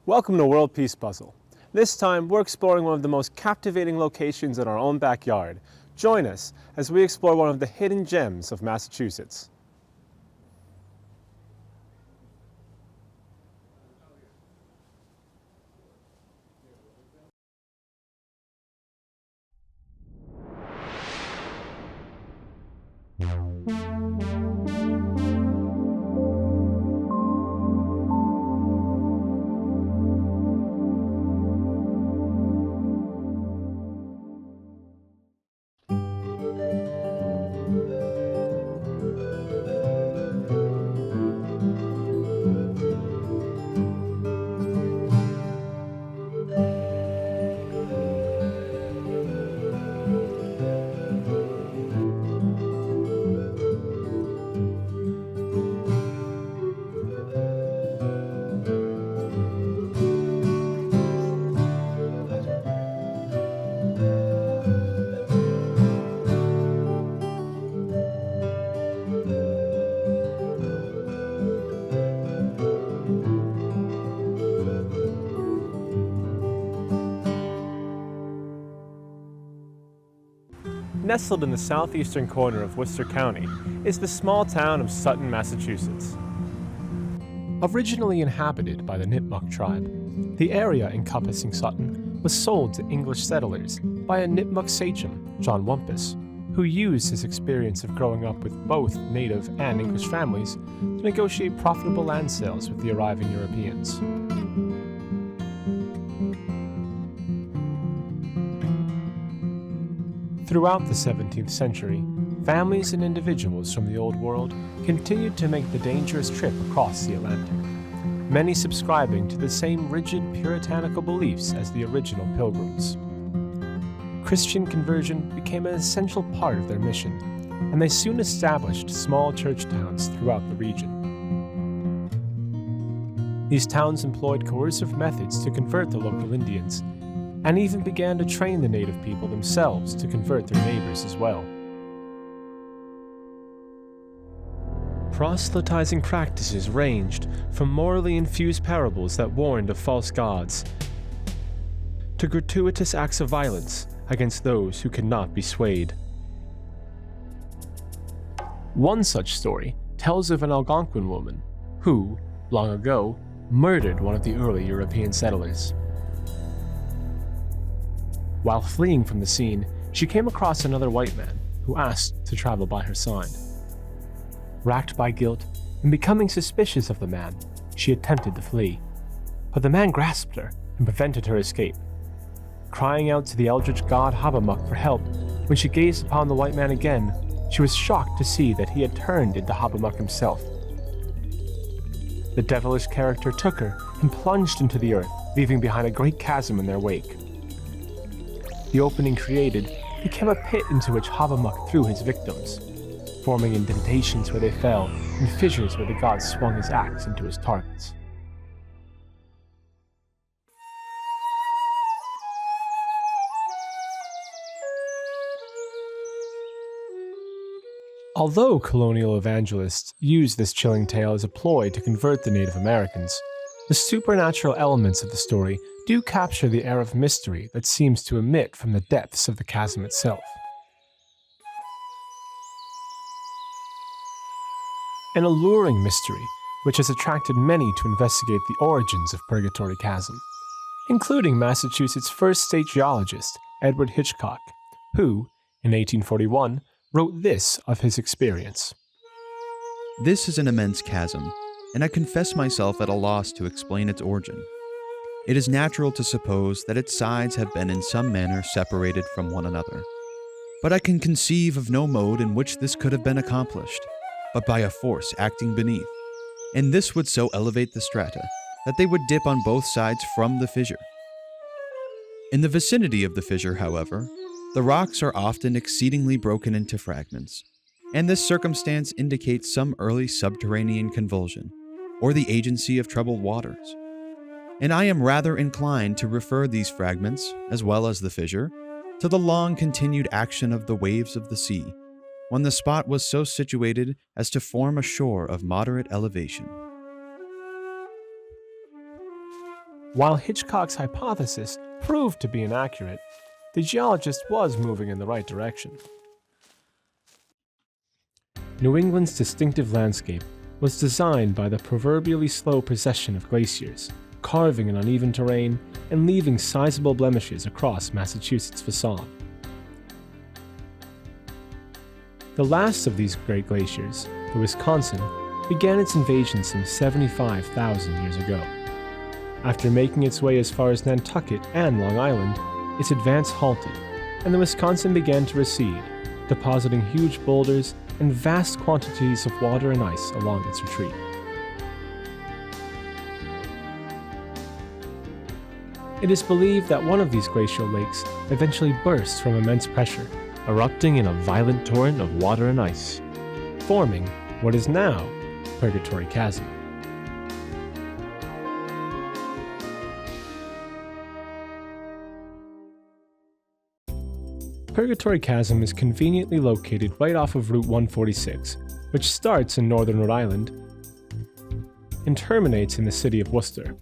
Welcome to World Peace Puzzle. This time, we're exploring one of the most captivating locations in our own backyard. Join us as we explore one of the hidden gems of Massachusetts. Nestled in the southeastern corner of Worcester County is the small town of Sutton, Massachusetts. Originally inhabited by the Nipmuc tribe, the area encompassing Sutton was sold to English settlers by a Nipmuc sachem, John Wumpus, who used his experience of growing up with both native and English families to negotiate profitable land sales with the arriving Europeans. Throughout the 17th century, families and individuals from the Old World continued to make the dangerous trip across the Atlantic, many subscribing to the same rigid puritanical beliefs as the original Pilgrims. Christian conversion became an essential part of their mission, and they soon established small church towns throughout the region. These towns employed coercive methods to convert the local Indians, and even began to train the native people themselves to convert their neighbors as well. Proselytizing practices ranged from morally infused parables that warned of false gods to gratuitous acts of violence against those who could not be swayed. One such story tells of an Algonquin woman who, long ago, murdered one of the early European settlers. While fleeing from the scene, she came across another white man who asked to travel by her side. Racked by guilt and becoming suspicious of the man, she attempted to flee, but the man grasped her and prevented her escape. Crying out to the eldritch god Hobbamuck for help, when she gazed upon the white man again, she was shocked to see that he had turned into Hobbamuck himself. The devilish character took her and plunged into the earth, leaving behind a great chasm in their wake. The opening created became a pit into which Hobbamuck threw his victims, forming indentations where they fell and fissures where the god swung his axe into his targets. Although colonial evangelists used this chilling tale as a ploy to convert the Native Americans, the supernatural elements of the story do capture the air of mystery that seems to emit from the depths of the chasm itself. An alluring mystery which has attracted many to investigate the origins of Purgatory Chasm, including Massachusetts' first state geologist, Edward Hitchcock, who, in 1841, wrote this of his experience. This is an immense chasm, and I confess myself at a loss to explain its origin. It is natural to suppose that its sides have been in some manner separated from one another. But I can conceive of no mode in which this could have been accomplished, but by a force acting beneath, and this would so elevate the strata that they would dip on both sides from the fissure. In the vicinity of the fissure, however, the rocks are often exceedingly broken into fragments, and this circumstance indicates some early subterranean convulsion, or the agency of troubled waters. And I am rather inclined to refer these fragments, as well as the fissure, to the long-continued action of the waves of the sea, when the spot was so situated as to form a shore of moderate elevation. While Hitchcock's hypothesis proved to be inaccurate, the geologist was moving in the right direction. New England's distinctive landscape was designed by the proverbially slow procession of glaciers, carving an uneven terrain and leaving sizable blemishes across Massachusetts' facade. The last of these great glaciers, the Wisconsin, began its invasion some 75,000 years ago. After making its way as far as Nantucket and Long Island, its advance halted, and the Wisconsin began to recede, depositing huge boulders and vast quantities of water and ice along its retreat. It is believed that one of these glacial lakes eventually burst from immense pressure, erupting in a violent torrent of water and ice, forming what is now Purgatory Chasm. Purgatory Chasm is conveniently located right off of Route 146, which starts in northern Rhode Island and terminates in the city of Worcester.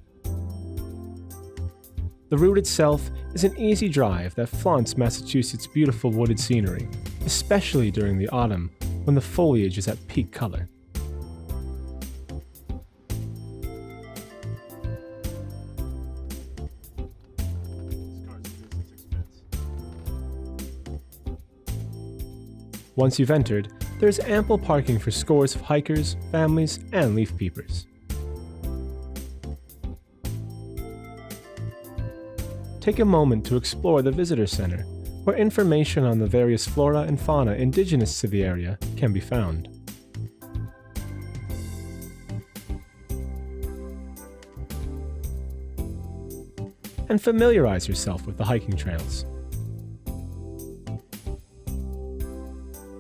The route itself is an easy drive that flaunts Massachusetts' beautiful wooded scenery, especially during the autumn when the foliage is at peak color. Once you've entered, there is ample parking for scores of hikers, families, and leaf peepers. Take a moment to explore the visitor center, where information on the various flora and fauna indigenous to the area can be found. And familiarize yourself with the hiking trails.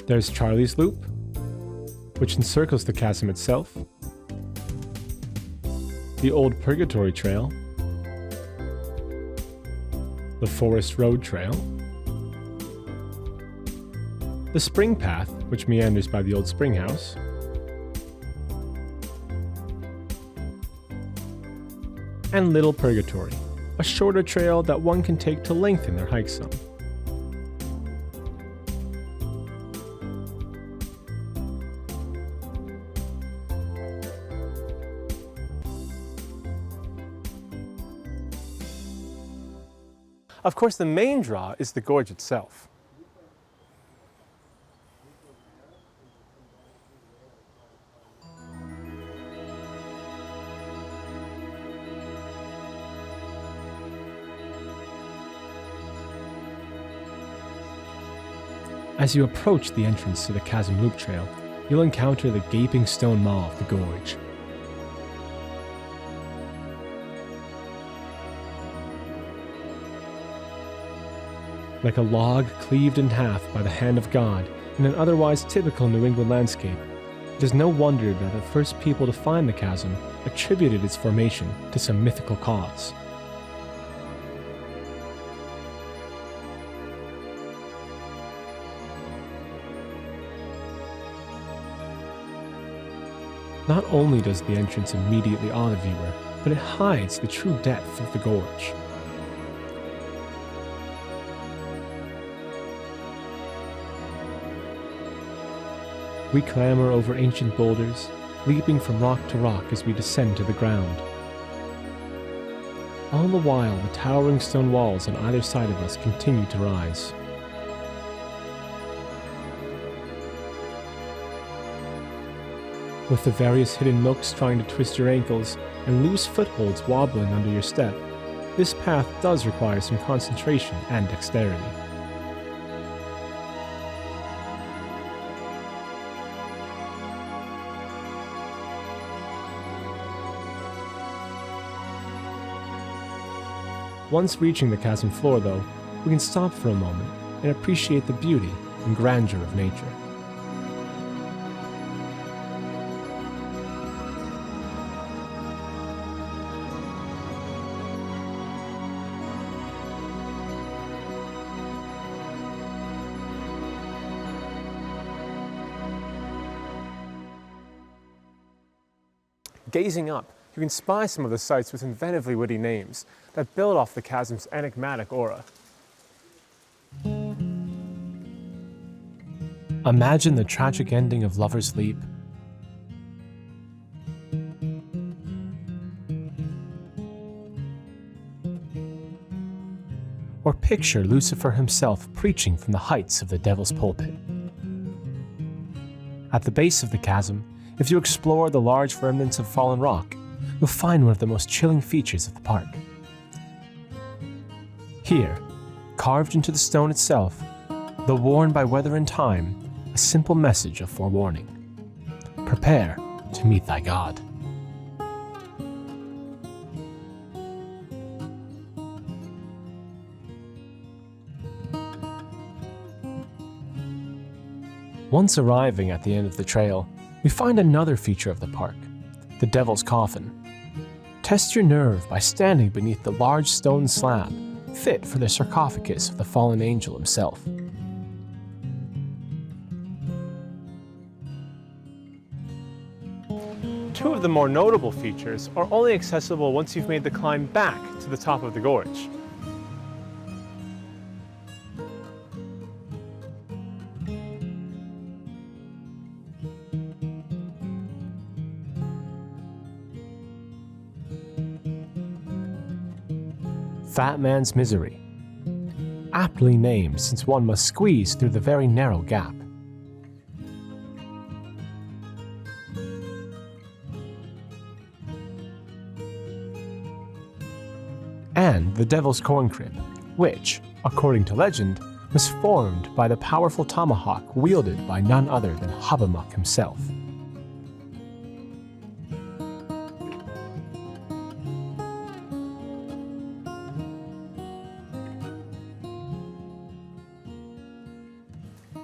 There's Charlie's Loop, which encircles the chasm itself, the Old Purgatory Trail, the Forest Road Trail, the Spring Path, which meanders by the old spring house, and Little Purgatory, a shorter trail that one can take to lengthen their hike some. Of course, the main draw is the gorge itself. As you approach the entrance to the Chasm Loop Trail, you'll encounter the gaping stone maw of the gorge. Like a log cleaved in half by the hand of God in an otherwise typical New England landscape, it is no wonder that the first people to find the chasm attributed its formation to some mythical cause. Not only does the entrance immediately awe the viewer, but it hides the true depth of the gorge. We clamber over ancient boulders, leaping from rock to rock as we descend to the ground. All the while, the towering stone walls on either side of us continue to rise. With the various hidden nooks trying to twist your ankles and loose footholds wobbling under your step, this path does require some concentration and dexterity. Once reaching the chasm floor, though, we can stop for a moment and appreciate the beauty and grandeur of nature. Gazing up, you can spy some of the sites with inventively witty names that build off the chasm's enigmatic aura. Imagine the tragic ending of Lover's Leap. Or picture Lucifer himself preaching from the heights of the Devil's Pulpit. At the base of the chasm, if you explore the large remnants of fallen rock, you'll find one of the most chilling features of the park. Here, carved into the stone itself, though worn by weather and time, a simple message of forewarning. Prepare to meet thy God. Once arriving at the end of the trail, we find another feature of the park, the Devil's Coffin. Test your nerve by standing beneath the large stone slab, fit for the sarcophagus of the fallen angel himself. Two of the more notable features are only accessible once you've made the climb back to the top of the gorge. Fat Man's Misery, aptly named since one must squeeze through the very narrow gap. And the Devil's Corn Crib, which, according to legend, was formed by the powerful tomahawk wielded by none other than Hobbamuck himself.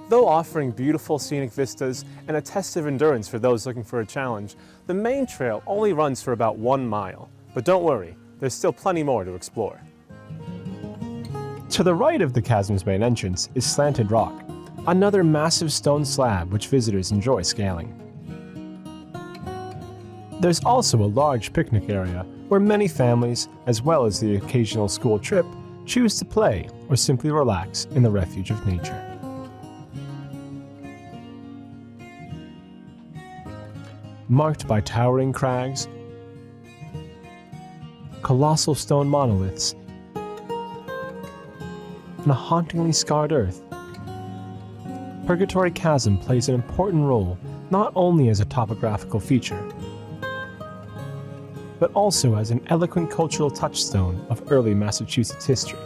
Though offering beautiful scenic vistas and a test of endurance for those looking for a challenge, the main trail only runs for about 1 mile. But don't worry, there's still plenty more to explore. To the right of the chasm's main entrance is Slanted Rock, another massive stone slab which visitors enjoy scaling. There's also a large picnic area where many families, as well as the occasional school trip, choose to play or simply relax in the refuge of nature. Marked by towering crags, colossal stone monoliths, and a hauntingly scarred earth, Purgatory Chasm plays an important role not only as a topographical feature, but also as an eloquent cultural touchstone of early Massachusetts history.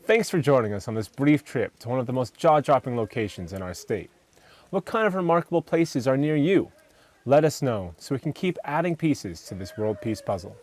Thanks for joining us on this brief trip to one of the most jaw-dropping locations in our state. What kind of remarkable places are near you? Let us know so we can keep adding pieces to this world peace puzzle.